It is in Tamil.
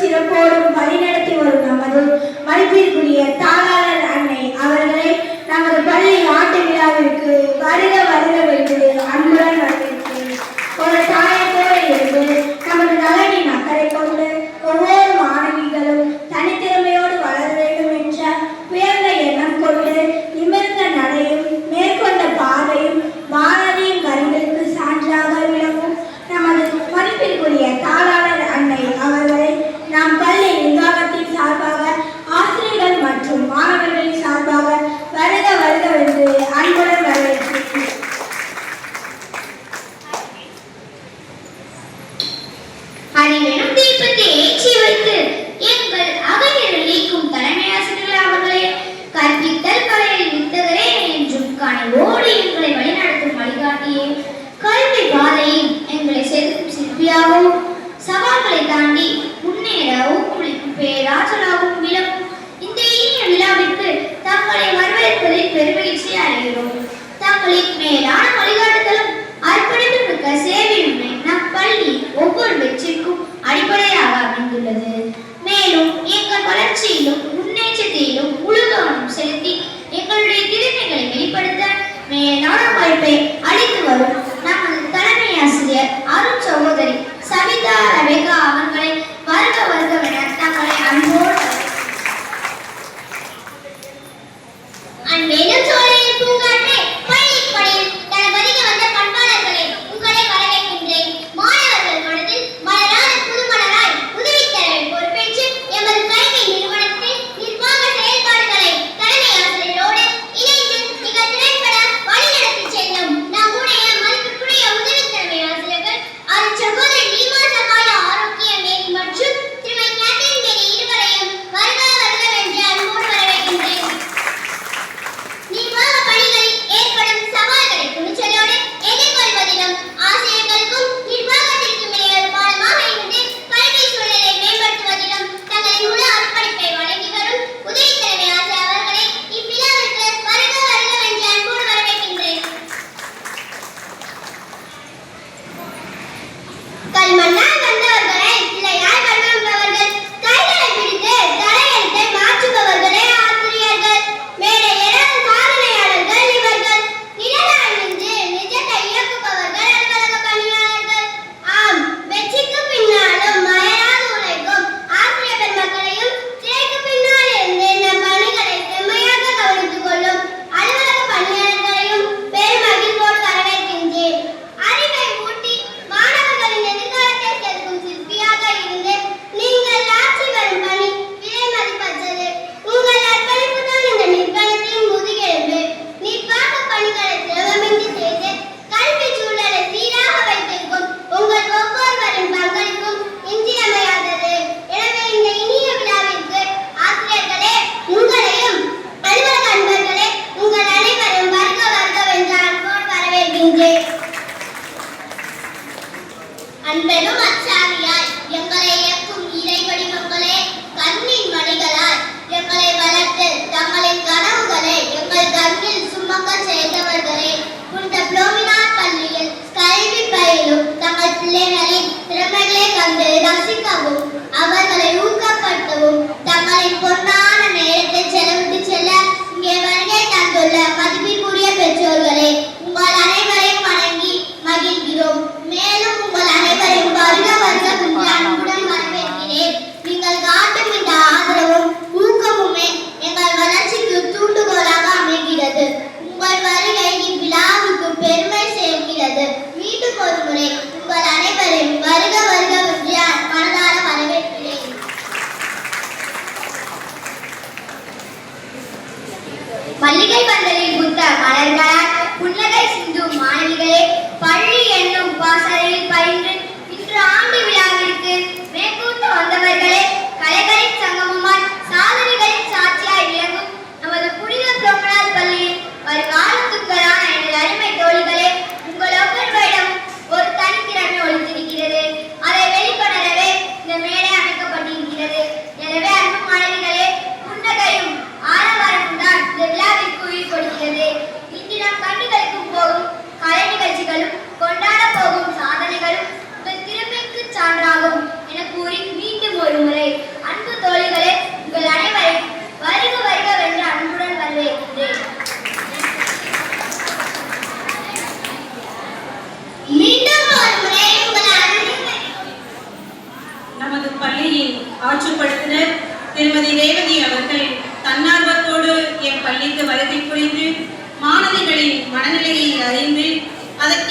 சிறப்போடும் வழிநடத்தி வரும் நமது மதிப்பிற்குரிய தாளாளர் அன்னை அவர்களை நமது பள்ளி ஆண்டு விழாவிற்கு வருக வருகவென்று அன்புடன் வரவேற்கிறேன். ஒரு தாயை போல இருந்து நமது நலனின் அக்கறை கொண்டு ஒவ்வொரு மாணவிகளும் தனித்திறமையோடு வளர வேண்டும் என்ற உயர்ந்த எண்ணம் கொண்டு நிமிர்ந்த நடையும் மேற்கொண்ட பார்வையும் பாரதியின் வரிகளுக்கு சான்றாக விளங்கும் நமது மதிப்பிற்குரிய தாளாளர் அன்னை அவர்களை நாம் பள்ளி நிர்வாகத்தின் சார்பாக ஆசிரியர்கள் மற்றும் மாணவர்களின் சார்பாக வருக வருகவென்று அன்புடன் வரவேற்கிறேன். அறிவெனும் தீபத்தை ஏற்றி வைத்து எங்கள் அவையில் நீக்கும் தலைமை ஆசிரியர்கள் அவர்களே, கற்பித்தல் கலையில் வித்தகரே என்றும் கனவோடு எங்களை வழிநடத்தும் வழிகாட்டியே, கல்வி பாதையில் எங்களை செதுக்கும் சிற்பியாகவும் சவால்களை தாண்டி முன்னேற ஊக்குவிக்கும் பேராற்றலாகவும் விளக்கும் இந்த இனிய விழாவிற்கு தங்களை வரவேற்பதில் பெருமகிழ்ச்சி அடைகிறோம். தங்களின் மேலான வழிகாட்டுதலும் அர்ப்பணிப்பு மிக்க சேவையுமே நம் பள்ளி ஒவ்வொரு வெற்றிக்கும் அடிப்படையாக அமைந்துள்ளது. மேலும் எங்கள் வளர்ச்சியிலும் முன்னேற்றத்திலும் முழு கவனம் செலுத்தி எங்களுடைய திறமைகளை வெளிப்படுத்த மேலான வாய்ப்பை அளித்து வரும் நமது தலைமை ஆசிரியர் அருண் சகோதரி சவிதா ரவேகா அவர்களை வருக வருகவென தங்களை அன்போடு அன்பேனும் சோலையில் பூங்காற்றே, பள்ளியின் படையில் தளபதிக்கு வந்த பண்பாளர்களே, உங்களை வரவேற்கின்றேன். மாணவர்கள் மனதில் மலரான புதுமலராய் உதவித்தரவை பொறுப்பேற்று எமது கல்வி நிறுவனத்தின் நிர்வாக செயல்பாடுகளை தலைமை ஆசிரியரோடு இணைந்து மிக திறன்பட வழிநடத்தி செல்லும் நம்முடைய மதிப்புக்குரிய உதவித்தலைமை ஆசிரியர்கள் அருண் சகோதரி நீமா சகாய ஆரோக்கிய மேரி மற்றும் திருமதி கேத்ரின் மேரி இருவரையும் வருக வருகவென்று அன்போடு வரவேற்கின்றேன். நிர்வாக பணிகளில் ஏற்படும் சவால்களை துணிச்சலோடு எதிர்கொள்வதிலும் ஆசிரியர்களுக்கும் நிர்வாகத்திற்கும் இடையே ஒரு பாலமாக இருந்து கல்வி சூழலை மேம்படுத்துவதிலும் தங்களின் முழு அர்ப்பணிப்பை வழங்கி வரும் உதவி தலைமை ஆசிரியர் அவர்களை இவ்விழாவிற்கு வருக வருகவென்று அன்போடு வரவேற்கின்றேன். கல்மண்ணால் வந்தவர்களை சிலையாய் வடிவமைப்பவர்கள், கைகளை பிடித்து தலையெழுத்தை மாற்றுபவர்களே ஆசிரியர்கள். மேடை ஏறாத சாதனையாளர்கள் இவர்கள். நிழலாய் நின்று நிஜத்தை இயக்குபவர்கள் அலுவலக பணியாளர்கள். ஆம், வெற்றிக்கு பின்னாலும் மயராது உழைக்கும் ஆசிரியர் பெருமக்களையும் திரைக்கு பின்னால் இருந்து நம் பணிகளை செம்மையாக கவனித்துக் கொள்ளும் அலுவலக பணியாளர்களையும் பெருமகிழ்வோடு வரவேற்கின்றேன். அறிவை ஊட்டி மாணவர்களின் எதிர்காலத்தை செதுக்கும் சிற்பியாக இருந்து நீங்கள் ஆற்றி வரும் பணி விலை மதிப்பற்றது. உங்கள் அர்ப்பணிப்பு தான் இந்த நிறுவனத்தின் முதுகெலும்பு. நிர்வாக பணிகளை சிரமமின்றி செய்து கல்வி சூழலை சீராக வைத்திருக்கும் உங்கள் ஒவ்வொருவரின் பங்களிப்பும் இன்றியமையாதது. எனவே இந்த இனிய விழாவிற்கு ஆசிரியர்களே, உங்களையும் அலுவலக அன்பர்களே, உங்கள் அனைவரும் வருக வருகவென்று அன்போடு வரவேற்கின்றேன். அன்பெனும் அச்சாரியாய் எங்களை இயக்கும் இறை வடிவங்களே, கண்ணின் மணிகளாய் எங்களை வளர்த்து தங்களின் கனவுகளை எங்கள் கண்ணில் சுமக்க செய்தவர்களே, புனித புளோமினார் பள்ளியில் கல்வி பயிலும் தங்கள் பிள்ளைகளின் திறமைகளை கண்டு ரசிக்கவும் அவர்களை ஊக்கப்படுத்தவும் தங்களின் பொன்னான நேரத்தை செலவிட்டு செல்ல இங்கே வருகை தந்துள்ள மதிப்பிற்குரிய பெற்றோர்களே, உங்கள் அனைவரையும் வணங்கி மகிழ்கிறோம். மேலும் உங்கள் அனைவரையும் வருக வருக என்று அன்புடன் வரவேற்கிறேன். நீங்கள் காட்டும் இந்த ஆதரவும் ஊக்கமுமே எங்கள் வளர்ச்சிக்கு தூண்டுகோலாக அமைகிறது. உங்கள் வருகை இவ்விழாவுக்கு பெருமை சேர்க்கிறது. மீண்டும் ஒரு முறை உங்கள் அனைவரையும் வருக வருக என்று மனதார வரவேற்கிறேன். மல்லிகை பந்தலில் புத்த மலர்களால் புன்னகை சிந்தும் மாணவிகளே, பள்ளி என்னும் பாசறையில் பயின்று இன்று ஆண்டு விழாவிற்கு மேற்கூட்டு வந்தவர்களே, கலைகளின் சங்கமமாய் சாதனைகளின் சாட்சியாய் விளங்கும் நமது புனித புளோமினார் பள்ளியின் வருங்காலத்துக்களான எனது அருமை தோழிகளே, உங்கள் ஒவ்வொருவரிடம் ஒரு தனித்திறமை ஒளிந்திருக்கிறது. அதை வெளிக்கொணரவே இந்த மேடை அமைக்கப்பட்டிருக்கிறது. எனவே அன்பு மாணவிகளே, புன்னகையும் ஆரவாரமும் தான் இந்த விழாவிற்கு உயிர் கொடுக்கிறது. இன்று நாம் கண்டுகளிக்கும் போகும் கலை நிகழ்ச்சிகளும் கொண்டாட போகும் சாதனைகளும் அறிமுகப்படுத்தினர் திருமதி ரேவதி அவர்கள் தன்னார்வத்தோடு என் பள்ளிக்கு வருகை புரிந்து மாணவிகளின் மனநிலையை அறிந்து அதற்கு